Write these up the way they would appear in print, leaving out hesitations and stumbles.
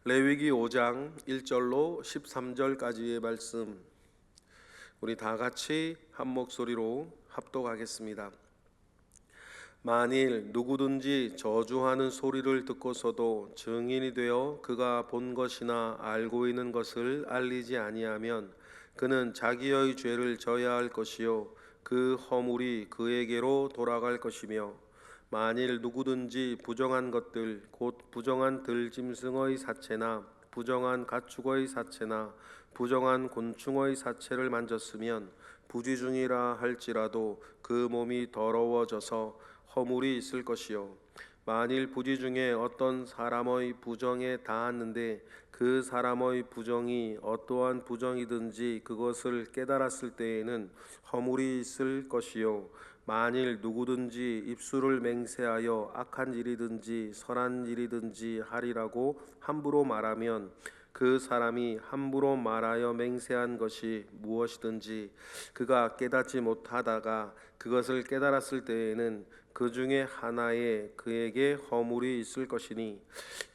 레위기 5장 1절로 13절까지의 말씀, 우리 다 같이 한 목소리로 합독하겠습니다. 만일 누구든지 저주하는 소리를 듣고서도 증인이 되어 그가 본 것이나 알고 있는 것을 알리지 아니하면 그는 자기의 죄를 져야 할 것이요 그 허물이 그에게로 돌아갈 것이며, 만일 누구든지 부정한 것들 곧 부정한 들짐승의 사체나 부정한 가축의 사체나 부정한 곤충의 사체를 만졌으면 부지중이라 할지라도 그 몸이 더러워져서 허물이 있을 것이요, 만일 부지 중에 어떤 사람의 부정에 닿았는데 그 사람의 부정이 어떠한 부정이든지 그것을 깨달았을 때에는 허물이 있을 것이요, 만일 누구든지 입술을 맹세하여 악한 일이든지 선한 일이든지 하리라고 함부로 말하면 그 사람이 함부로 말하여 맹세한 것이 무엇이든지 그가 깨닫지 못하다가 그것을 깨달았을 때에는 그 중에 하나에 그에게 허물이 있을 것이니,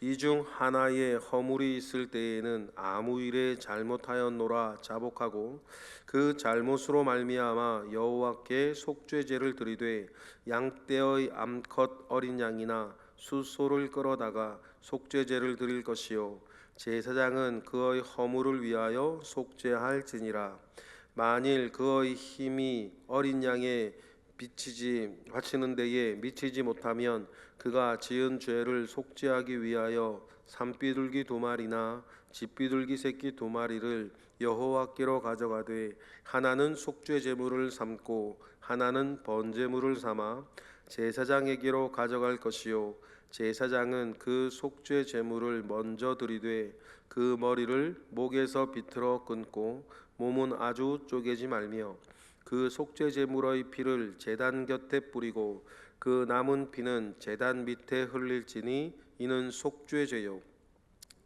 이 중 하나에 허물이 있을 때에는 아무 일에 잘못하였노라 자복하고 그 잘못으로 말미암아 여호와께 속죄제를 드리되 양떼의 암컷 어린 양이나 숫소를 끌어다가 속죄제를 드릴 것이요, 제사장은 그의 허물을 위하여 속죄할지니라. 만일 그의 힘이 어린 양에 바치는 데에 미치지 못하면 그가 지은 죄를 속죄하기 위하여 산비둘기 2마리나 집비둘기 새끼 2마리를 여호와께로 가져가되 하나는 속죄 제물을 삼고 하나는 번제물을 삼아 제사장에게로 가져갈 것이요, 제사장은 그 속죄 제물을 먼저 드리되 그 머리를 목에서 비틀어 끊고 몸은 아주 쪼개지 말며 그 속죄 제물의 피를 제단 곁에 뿌리고 그 남은 피는 제단 밑에 흘릴지니 이는 속죄죄요,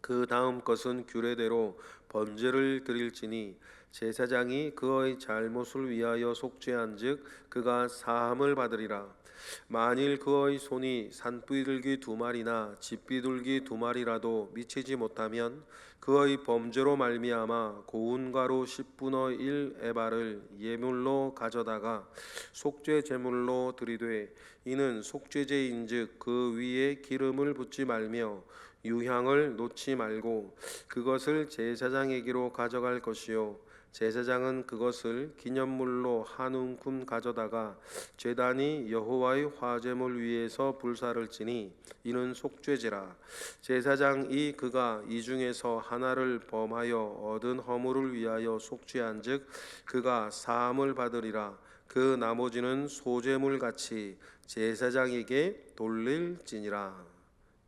그 다음 것은 규례대로 번제를 드릴지니 제사장이 그의 잘못을 위하여 속죄한즉 그가 사함을 받으리라. 만일 그의 손이 산비둘기 2마리나 집비둘기 2마리라도 미치지 못하면 그의 범죄로 말미암아 고운 가루 10분의 1 에바를 예물로 가져다가 속죄 제물로 드리되 이는 속죄제인즉 그 위에 기름을 붓지 말며 유향을 놓지 말고 그것을 제사장에게로 가져갈 것이요, 제사장은 그것을 기념물로 한 움큼 가져다가 제단이 여호와의 화제물 위에서 불사를 지니 이는 속죄제라. 제사장이 그가 이 중에서 하나를 범하여 얻은 허물을 위하여 속죄한즉 그가 사함을 받으리라. 그 나머지는 소제물 같이 제사장에게 돌릴지니라.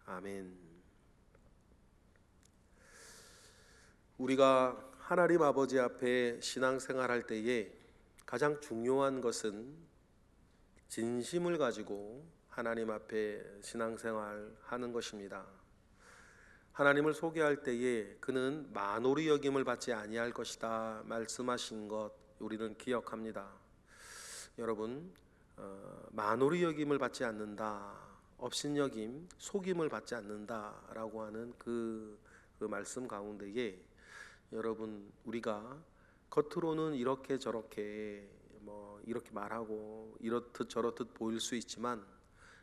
아멘. 우리가 하나님 아버지 앞에 신앙생활할 때에 가장 중요한 것은 진심을 가지고 하나님 앞에 신앙생활하는 것입니다. 하나님을 소개할 때에 그는 만홀히 여김을 받지 아니할 것이다 말씀하신 것 우리는 기억합니다. 여러분, 만홀히 여김을 받지 않는다, 업신여김, 속임을 받지 않는다라고 하는 그 말씀 가운데에 여러분, 우리가 겉으로는 이렇게 저렇게 이렇게 말하고 이렇듯 저렇듯 보일 수 있지만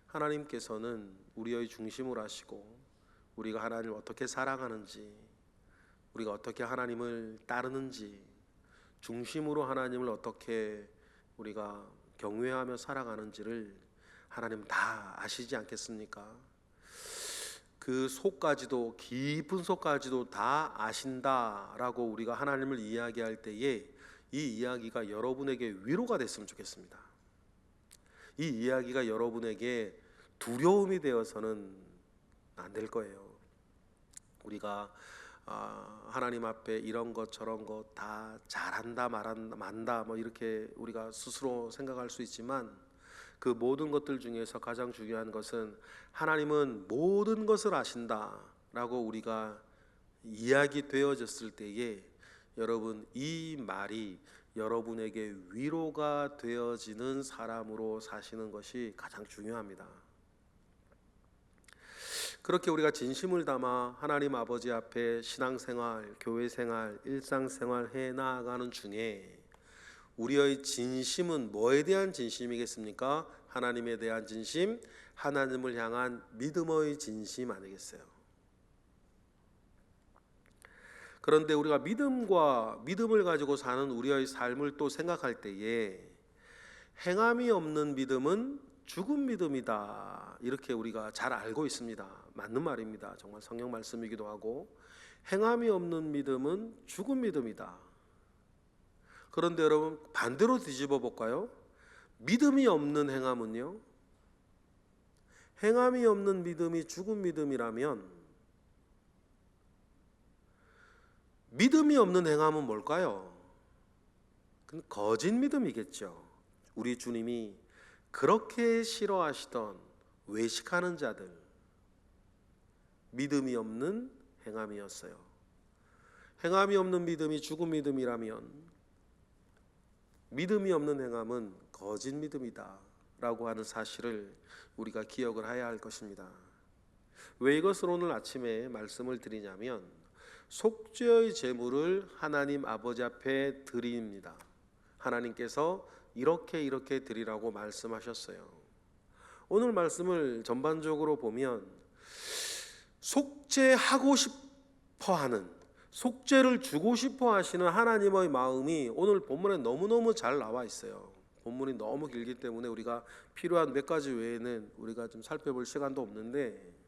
하나님께서는 우리의 중심을 아시고 우리가 하나님을 어떻게 사랑하는지, 우리가 어떻게 하나님을 따르는지, 중심으로 하나님을 어떻게 우리가 경외하며 살아가는지를 하나님 다 아시지 않겠습니까? 그 속까지도, 깊은 속까지도 다 아신다라고 우리가 하나님을 이야기할 때에 이 이야기가 여러분에게 위로가 됐으면 좋겠습니다. 이 이야기가 여러분에게 두려움이 되어서는 안 될 거예요. 우리가 하나님 앞에 이런 것 저런 것 다 잘한다 만다 이렇게 우리가 스스로 생각할 수 있지만 그 모든 것들 중에서 가장 중요한 것은 하나님은 모든 것을 아신다라고 우리가 이야기 되어졌을 때에 여러분, 이 말이 여러분에게 위로가 되어지는 사람으로 사시는 것이 가장 중요합니다. 그렇게 우리가 진심을 담아 하나님 아버지 앞에 신앙생활, 교회생활, 일상생활 해 나아가는 중에 우리의 진심은 뭐에 대한 진심이겠습니까? 하나님에 대한 진심, 하나님을 향한 믿음의 진심 아니겠어요? 그런데 우리가 믿음을 가지고 사는 우리의 삶을 또 생각할 때에 행함이 없는 믿음은 죽은 믿음이다, 이렇게 우리가 잘 알고 있습니다. 맞는 말입니다. 정말 성경 말씀이기도 하고, 행함이 없는 믿음은 죽은 믿음이다. 그런데 여러분, 반대로 뒤집어 볼까요? 믿음이 없는 행함은요? 행함이 없는 믿음이 죽은 믿음이라면 믿음이 없는 행함은 뭘까요? 그건 거짓 믿음이겠죠. 우리 주님이 그렇게 싫어하시던 외식하는 자들, 믿음이 없는 행함이었어요. 행함이 없는 믿음이 죽은 믿음이라면 믿음이 없는 행함은 거짓 믿음이다 라고 하는 사실을 우리가 기억을 해야 할 것입니다. 왜 이것을 오늘 아침에 말씀을 드리냐면, 속죄의 제물을 하나님 아버지 앞에 드립니다. 하나님께서 이렇게 드리라고 말씀하셨어요. 오늘 말씀을 전반적으로 보면 속죄하고 싶어하는, 속죄를 주고 싶어 하시는 하나님의 마음이 오늘 본문에 너무너무 잘 나와 있어요. 본문이 너무 길기 때문에 우리가 필요한 몇 가지 외에는 우리가 좀 살펴볼 시간도 없는데,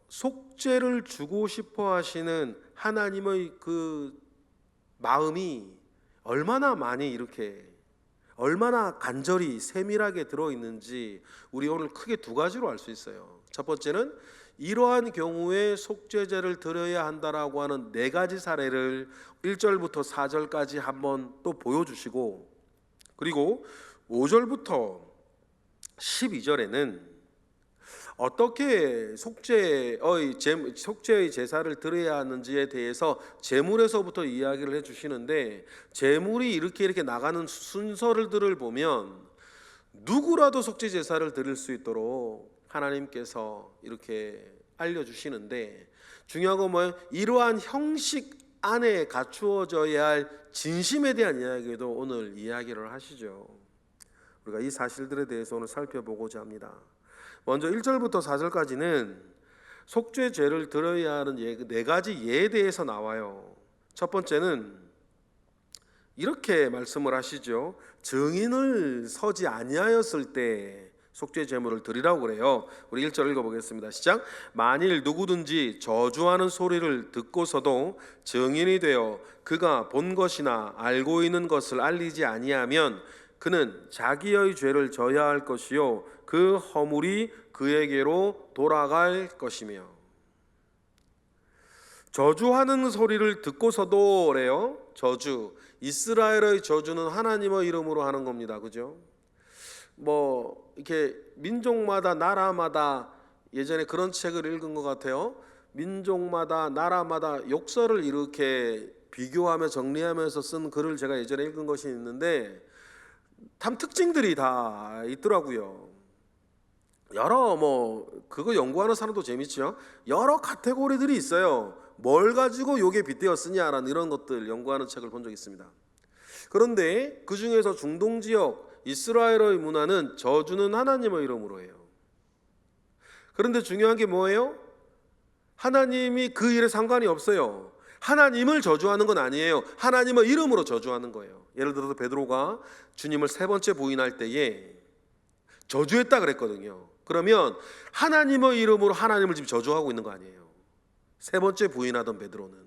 속죄를 주고 싶어 하시는 하나님의 그 마음이 얼마나 많이 이렇게, 얼마나 간절히 세밀하게 들어있는지 우리 오늘 크게 두 가지로 알 수 있어요. 첫 번째는 이러한 경우에 속죄제를 드려야 한다라고 하는 네 가지 사례를 1절부터 4절까지 한번 또 보여주시고, 그리고 5절부터 12절에는 어떻게 속죄의 제사를 드려야 하는지에 대해서 제물에서부터 이야기를 해주시는데, 제물이 이렇게 나가는 순서들을 보면 누구라도 속죄 제사를 드릴 수 있도록 하나님께서 이렇게 알려주시는데, 중요한 건 뭐예요? 이러한 형식 안에 갖추어져야 할 진심에 대한 이야기도 오늘 이야기를 하시죠. 우리가 이 사실들에 대해서 오늘 살펴보고자 합니다. 먼저 1절부터 4절까지는 속죄죄를 드려야 하는 네 가지 예에 대해서 나와요. 첫 번째는 이렇게 말씀을 하시죠. 증인을 서지 아니하였을 때 속죄 제물을 드리라고 그래요. 우리 1절 읽어보겠습니다. 시작. 만일 누구든지 저주하는 소리를 듣고서도 증인이 되어 그가 본 것이나 알고 있는 것을 알리지 아니하면 그는 자기의 죄를 져야 할 것이요 그 허물이 그에게로 돌아갈 것이며. 저주하는 소리를 듣고서도래요. 저주, 이스라엘의 저주는 하나님의 이름으로 하는 겁니다. 그죠? 뭐 이렇게 민족마다 나라마다, 예전에 그런 책을 읽은 것 같아요. 민족마다 나라마다 욕설을 이렇게 비교하며 정리하면서 쓴 글을 제가 예전에 읽은 것이 있는데, 참 특징들이 다 있더라고요. 여러 그거 연구하는 사람도 재밌죠. 여러 카테고리들이 있어요. 뭘 가지고 요게 빗대어 쓰냐라는 이런 것들 연구하는 책을 본 적이 있습니다. 그런데 그 중에서 중동 지역 이스라엘의 문화는 저주는 하나님의 이름으로 해요. 그런데 중요한 게 뭐예요? 하나님이 그 일에 상관이 없어요. 하나님을 저주하는 건 아니에요. 하나님의 이름으로 저주하는 거예요. 예를 들어서 베드로가 주님을 3번째 부인할 때에 저주했다 그랬거든요. 그러면 하나님의 이름으로 하나님을 지금 저주하고 있는 거 아니에요. 3번째 부인하던 베드로는.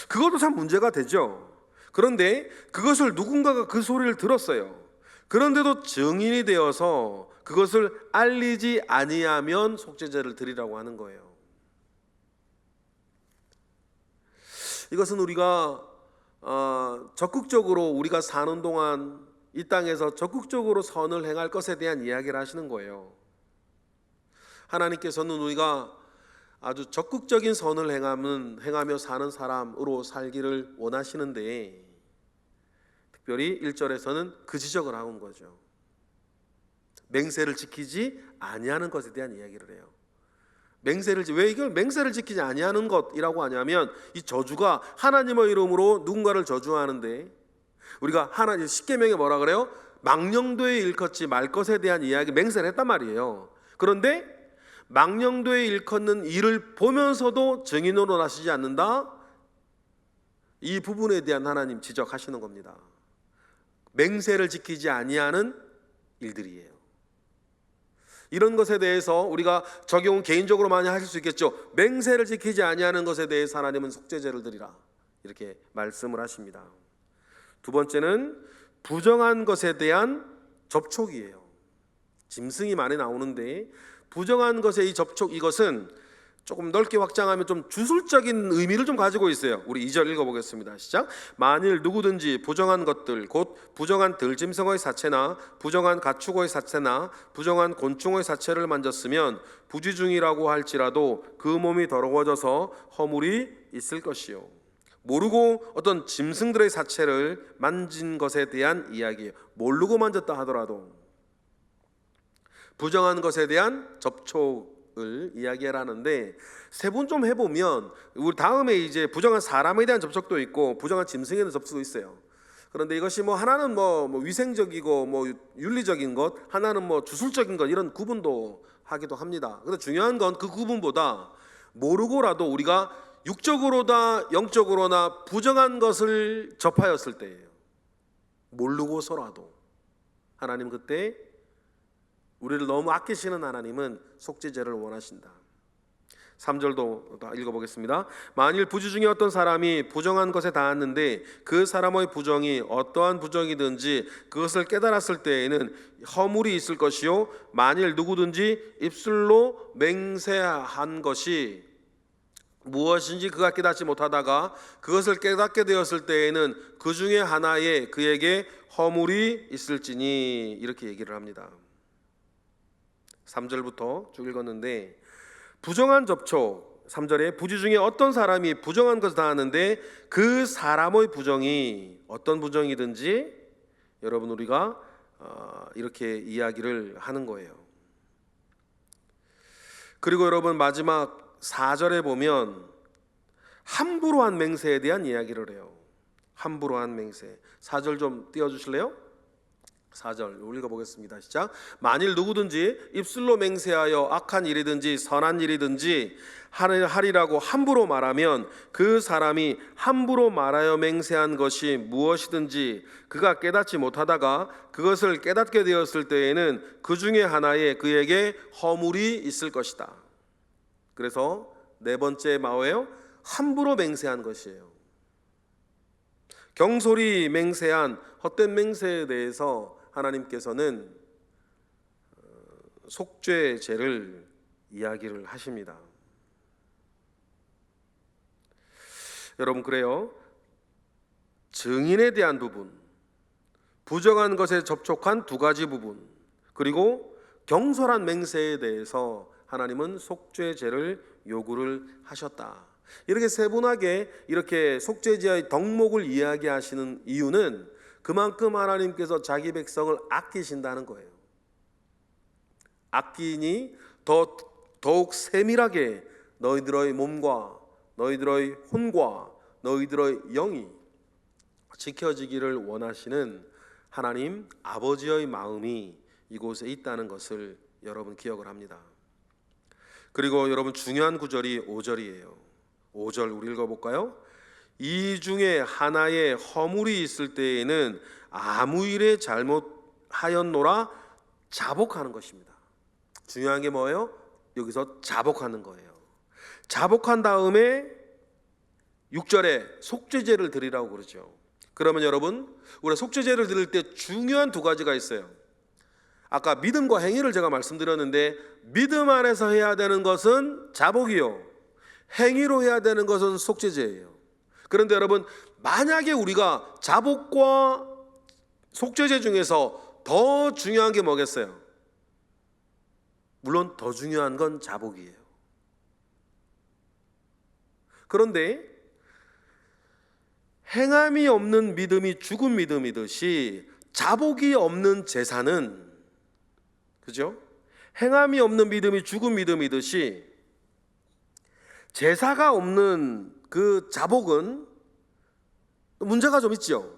그것도 참 문제가 되죠. 그런데 그것을 누군가가 그 소리를 들었어요. 그런데도 증인이 되어서 그것을 알리지 아니하면 속죄제를 드리라고 하는 거예요. 이것은 우리가 적극적으로 우리가 사는 동안 이 땅에서 적극적으로 선을 행할 것에 대한 이야기를 하시는 거예요. 하나님께서는 우리가 아주 적극적인 선을 행하며 사는 사람으로 살기를 원하시는데, 특별히 1절에서는 그 지적을 하는 거죠. 맹세를 지키지 아니하는 것에 대한 이야기를 해요. 왜 이걸 맹세를 지키지 아니하는 것이라고 하냐면, 이 저주가 하나님의 이름으로 누군가를 저주하는데, 우리가 하나님 십계명에 뭐라 그래요? 망령되이 일컫지 말 것에 대한 이야기, 맹세를 했단 말이에요. 그런데 망령되이 일컫는 일을 보면서도 증인으로 나서지 않는다, 이 부분에 대한 하나님 지적하시는 겁니다. 맹세를 지키지 아니하는 일들이에요. 이런 것에 대해서 우리가 적용은 개인적으로 많이 하실 수 있겠죠. 맹세를 지키지 아니하는 것에 대해서 하나님은 속죄제를 드리라, 이렇게 말씀을 하십니다. 두 번째는 부정한 것에 대한 접촉이에요. 짐승이 많이 나오는데, 부정한 것의 이 접촉, 이것은 조금 넓게 확장하면 좀 주술적인 의미를 좀 가지고 있어요. 우리 2절 읽어보겠습니다. 시작. 만일 누구든지 부정한 것들, 곧 부정한 들짐승의 사체나 부정한 가축의 사체나 부정한 곤충의 사체를 만졌으면 부지중이라고 할지라도 그 몸이 더러워져서 허물이 있을 것이요. 모르고 어떤 짐승들의 사체를 만진 것에 대한 이야기예요. 모르고 만졌다 하더라도 부정한 것에 대한 접촉을 이야기하라는데, 세분 좀 해보면 우리 다음에 이제 부정한 사람에 대한 접촉도 있고 부정한 짐승에 대한 접촉도 있어요. 그런데 이것이 하나는 위생적이고 윤리적인 것, 하나는 주술적인 것, 이런 구분도 하기도 합니다. 근데 중요한 건 그 구분보다 모르고라도 우리가 육적으로나 영적으로나 부정한 것을 접하였을 때예요. 모르고서라도 하나님, 그때 우리를 너무 아끼시는 하나님은 속죄제를 원하신다. 3절도 읽어보겠습니다. 만일 부지 중에 어떤 사람이 부정한 것에 닿았는데 그 사람의 부정이 어떠한 부정이든지 그것을 깨달았을 때에는 허물이 있을 것이요, 만일 누구든지 입술로 맹세한 것이 무엇인지 그가 깨닫지 못하다가 그것을 깨닫게 되었을 때에는 그 중에 하나에 그에게 허물이 있을지니, 이렇게 얘기를 합니다. 3절부터 쭉 읽었는데, 부정한 접촉, 3절에 부지 중에 어떤 사람이 부정한 것을 당하는데 그 사람의 부정이 어떤 부정이든지, 여러분 우리가 이렇게 이야기를 하는 거예요. 그리고 여러분 마지막 4절에 보면 함부로 한 맹세에 대한 이야기를 해요. 함부로 한 맹세. 4절 좀 띄워주실래요? 4절 읽어보겠습니다. 시작. 만일 누구든지 입술로 맹세하여 악한 일이든지 선한 일이든지 하리라고 함부로 말하면 그 사람이 함부로 말하여 맹세한 것이 무엇이든지 그가 깨닫지 못하다가 그것을 깨닫게 되었을 때에는 그 중에 하나에 그에게 허물이 있을 것이다. 그래서 네 번째 뭐예요? 함부로 맹세한 것이에요. 경솔히 맹세한 헛된 맹세에 대해서 하나님께서는 속죄제를 이야기를 하십니다. 여러분, 그래요. 증인에 대한 부분, 부정한 것에 접촉한 두 가지 부분, 그리고 경솔한 맹세에 대해서 하나님은 속죄제를 요구를 하셨다. 이렇게 세분하게 이렇게 속죄제의 덕목을 이야기하시는 이유는 그만큼 하나님께서 자기 백성을 아끼신다는 거예요. 아끼니 더욱 세밀하게 너희들의 몸과 너희들의 혼과 너희들의 영이 지켜지기를 원하시는 하나님 아버지의 마음이 이곳에 있다는 것을 여러분 기억을 합니다. 그리고 여러분 중요한 구절이 5절이에요. 5절 우리 읽어볼까요? 이 중에 하나의 허물이 있을 때에는 아무 일에 잘못하였노라 자복하는 것입니다. 중요한 게 뭐예요? 여기서 자복하는 거예요. 자복한 다음에 6절에 속죄제를 드리라고 그러죠. 그러면 여러분, 우리가 속죄제를 드릴 때 중요한 두 가지가 있어요. 아까 믿음과 행위를 제가 말씀드렸는데, 믿음 안에서 해야 되는 것은 자복이요, 행위로 해야 되는 것은 속죄제예요. 그런데 여러분, 만약에 우리가 자복과 속죄제 중에서 더 중요한 게 뭐겠어요? 물론 더 중요한 건 자복이에요. 그런데 행함이 없는 믿음이 죽은 믿음이듯이 자복이 없는 제사는 그죠? 행함이 없는 믿음이 죽은 믿음이듯이 제사가 없는 그 자복은 문제가 좀 있죠.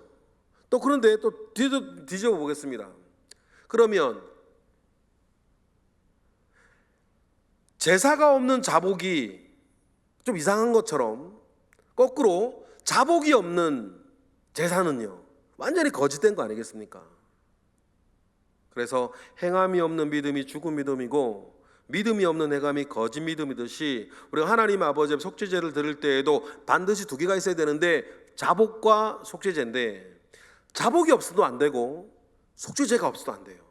또 그런데 또 뒤집어 보겠습니다. 그러면 제사가 없는 자복이 좀 이상한 것처럼 거꾸로 자복이 없는 제사는요 완전히 거짓된 거 아니겠습니까? 그래서 행함이 없는 믿음이 죽은 믿음이고 믿음이 없는 행함이 거짓 믿음이듯이 우리가 하나님 아버지 앞에 속죄제를 드릴 때에도 반드시 두 개가 있어야 되는데 자복과 속죄제인데 자복이 없어도 안 되고 속죄제가 없어도 안 돼요.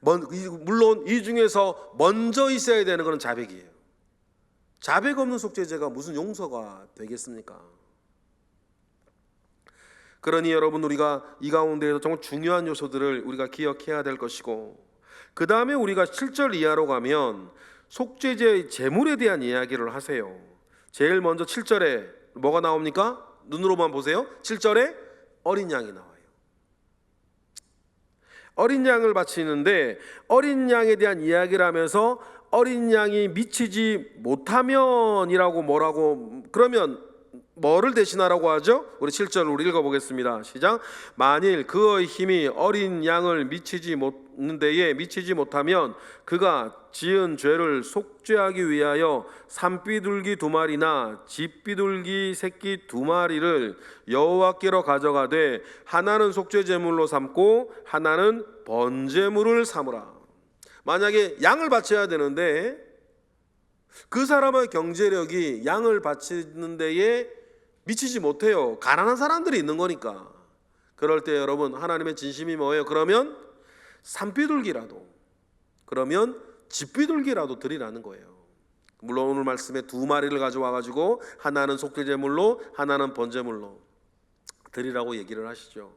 물론 이 중에서 먼저 있어야 되는 것은 자백이에요. 자백 없는 속죄제가 무슨 용서가 되겠습니까? 그러니 여러분, 우리가 이 가운데에서 정말 중요한 요소들을 우리가 기억해야 될 것이고, 그 다음에 우리가 7절 이하로 가면 속죄제 제물에 대한 이야기를 하세요. 제일 먼저 7절에 뭐가 나옵니까? 눈으로만 보세요. 7절에 어린 양이 나와요. 어린 양을 바치는데 어린 양에 대한 이야기를 하면서 어린 양이 미치지 못하면이라고 뭐라고, 그러면 뭐를 대신하라고 하죠? 우리 7절 우리 읽어보겠습니다. 시작. 만일 그의 힘이 어린 양을 미치지 못하면 그가 지은 죄를 속죄하기 위하여 산비둘기 2마리나 집비둘기 새끼 2마리를 여호와께로 가져가되 하나는 속죄제물로 삼고 하나는 번제물을 삼으라. 만약에 양을 바쳐야 되는데 그 사람의 경제력이 양을 바치는 데에 미치지 못해요. 가난한 사람들이 있는 거니까. 그럴 때 여러분, 하나님의 진심이 뭐예요? 그러면 산비둘기라도, 그러면 집비둘기라도 드리라는 거예요. 물론 오늘 말씀에 2마리를 가져와 가지고 하나는 속죄제물로 하나는 번제물로 드리라고 얘기를 하시죠.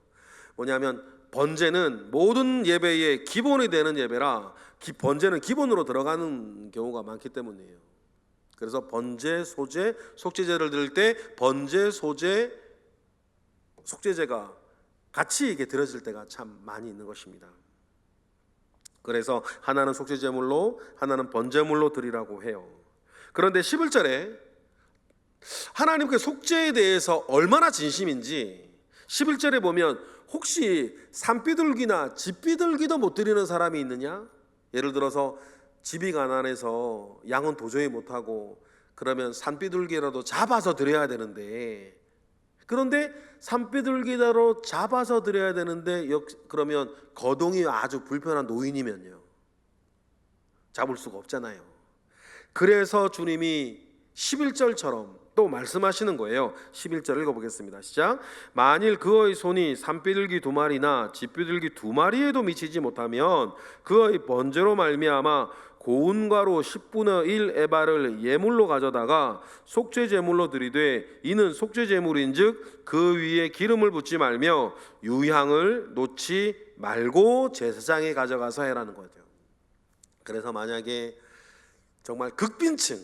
뭐냐면 번제는 모든 예배의 기본이 되는 예배라 번제는 기본으로 들어가는 경우가 많기 때문이에요. 그래서 번제, 소제, 속죄제를 드릴 때 번제, 소제, 속죄제가 같이 이게 드려질 때가 참 많이 있는 것입니다. 그래서 하나는 속죄제물로 하나는 번제물로 드리라고 해요. 그런데 11절에 하나님께 속죄에 대해서 얼마나 진심인지 11절에 보면 혹시 산비둘기나 집비둘기도 못 드리는 사람이 있느냐? 예를 들어서 집이 가난해서 양은 도저히 못하고 그러면 산비둘기라도 잡아서 드려야 되는데, 그런데 산비둘기라도 잡아서 드려야 되는데 그러면 거동이 아주 불편한 노인이면요 잡을 수가 없잖아요. 그래서 주님이 11절처럼 또 말씀하시는 거예요. 11절 읽어보겠습니다. 시작. 만일 그의 손이 산비둘기 2마리나 집비둘기 2마리에도 미치지 못하면 그의 번제로 말미암아 고운 가루 10분의 1 에바를 예물로 가져다가 속죄제물로 드리되 이는 속죄제물인즉 그 위에 기름을 붓지 말며 유향을 놓지 말고 제사장에 가져가서 해라는 거죠. 그래서 만약에 정말 극빈층,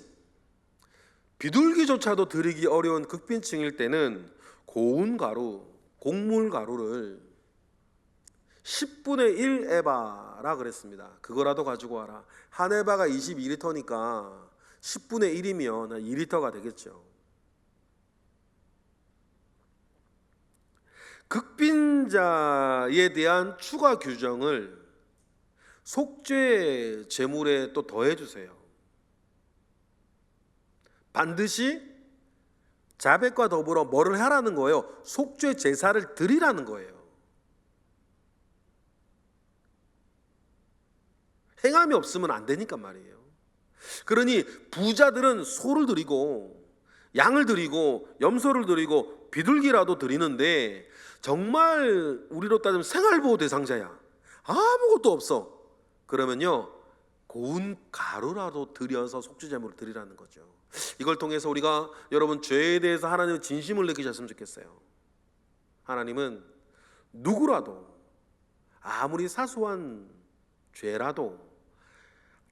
비둘기조차도 드리기 어려운 극빈층일 때는 고운 가루, 곡물 가루를 10분의 1 에바라 그랬습니다. 그거라도 가지고 와라. 한 에바가 22리터니까 10분의 1이면 2리터가 되겠죠. 극빈자에 대한 추가 규정을 속죄 제물에 또 더해 주세요. 반드시 자백과 더불어 뭐를 하라는 거예요? 속죄 제사를 드리라는 거예요. 행함이 없으면 안 되니까 말이에요. 그러니 부자들은 소를 드리고 양을 드리고 염소를 드리고 비둘기라도 드리는데 정말 우리로 따지면 생활보호 대상자야, 아무것도 없어. 그러면요 고운 가루라도 드려서 속죄제물을 드리라는 거죠. 이걸 통해서 우리가 여러분 죄에 대해서 하나님의 진심을 느끼셨으면 좋겠어요. 하나님은 누구라도 아무리 사소한 죄라도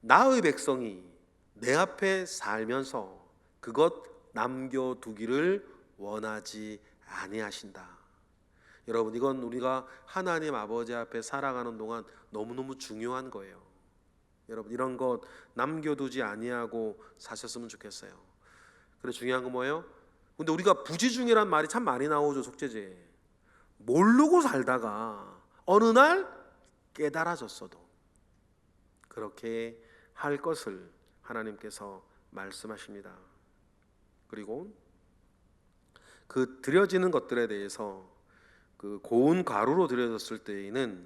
나의 백성이 내 앞에 살면서 그것 남겨두기를 원하지 아니하신다. 여러분, 이건 우리가 하나님 아버지 앞에 살아가는 동안 너무너무 중요한 거예요. 여러분, 이런 것 남겨두지 아니하고 사셨으면 좋겠어요. 그래, 중요한 건 뭐예요? 근데 우리가 부지중이란 말이 참 많이 나오죠. 속죄제 모르고 살다가 어느 날 깨달아졌어도 그렇게 할 것을 하나님께서 말씀하십니다. 그리고 그 드려지는 것들에 대해서 그 고운 가루로 드려졌을 때에는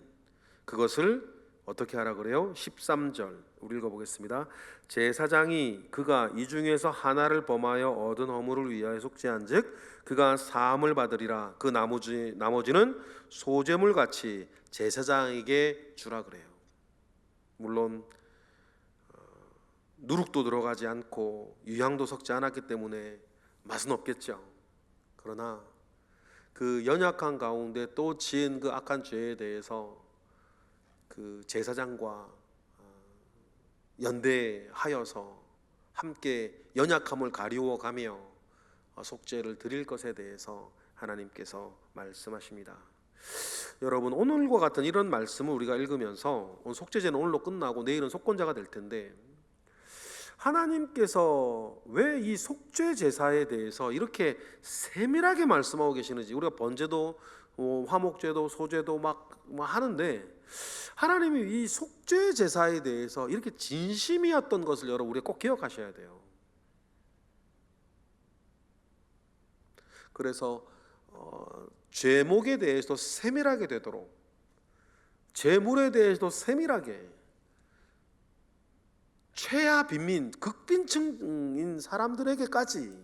그것을 어떻게 하라 그래요? 13절 우리 읽어보겠습니다. 제사장이 그가 이 중에서 하나를 범하여 얻은 허물을 위하여 속죄한즉 그가 사함을 받으리라. 그 나머지는 소제물 같이 제사장에게 주라 그래요. 물론 누룩도 들어가지 않고 유향도 섞지 않았기 때문에 맛은 없겠죠. 그러나 그 연약한 가운데 또 지은 그 악한 죄에 대해서 그 제사장과 연대하여서 함께 연약함을 가리워가며 속죄를 드릴 것에 대해서 하나님께서 말씀하십니다. 여러분, 오늘과 같은 이런 말씀을 우리가 읽으면서 속죄제는 오늘로 끝나고 내일은 속건자가 될 텐데 하나님께서 왜 이 속죄 제사에 대해서 이렇게 세밀하게 말씀하고 계시는지, 우리가 번제도 화목제도 소제도 막 하는데 하나님이 이 속죄 제사에 대해서 이렇게 진심이었던 것을 여러분 우리가 꼭 기억하셔야 돼요. 그래서 죄목에 대해서도 세밀하게 되도록, 재물에 대해서도 세밀하게, 최하 빈민 극빈층인 사람들에게까지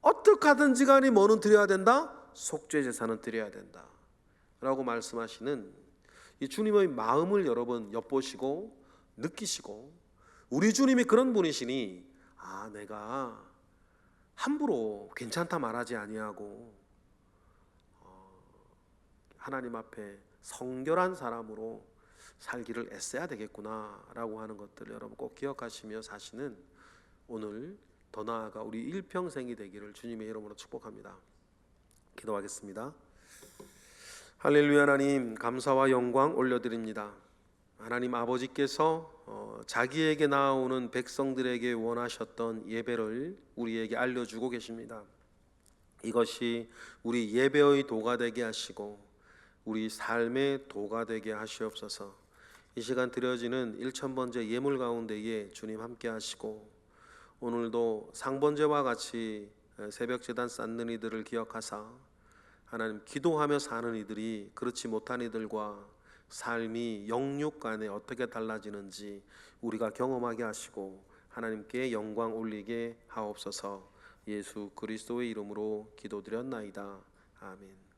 어떻게 하든지 간에 뭐는 드려야 된다? 속죄 제사는 드려야 된다 라고 말씀하시는 이 주님의 마음을 여러분 엿보시고 느끼시고, 우리 주님이 그런 분이시니 내가 함부로 괜찮다 말하지 아니하고 하나님 앞에 성결한 사람으로 살기를 애써야 되겠구나 라고 하는 것들을 여러분 꼭 기억하시며 사시는 오늘 더 나아가 우리 일평생이 되기를 주님의 이름으로 축복합니다. 기도하겠습니다. 할렐루야. 하나님 감사와 영광 올려드립니다. 하나님 아버지께서 자기에게 나아오는 백성들에게 원하셨던 예배를 우리에게 알려주고 계십니다. 이것이 우리 예배의 도가 되게 하시고 우리 삶의 도가 되게 하시옵소서. 이 시간 드려지는 1000번째 예물 가운데에 주님 함께 하시고 오늘도 상번제와 같이 새벽 제단 쌓는 이들을 기억하사 하나님 기도하며 사는 이들이 그렇지 못한 이들과 삶이 영육 간에 어떻게 달라지는지 우리가 경험하게 하시고 하나님께 영광 올리게 하옵소서. 예수 그리스도의 이름으로 기도드렸나이다. 아멘.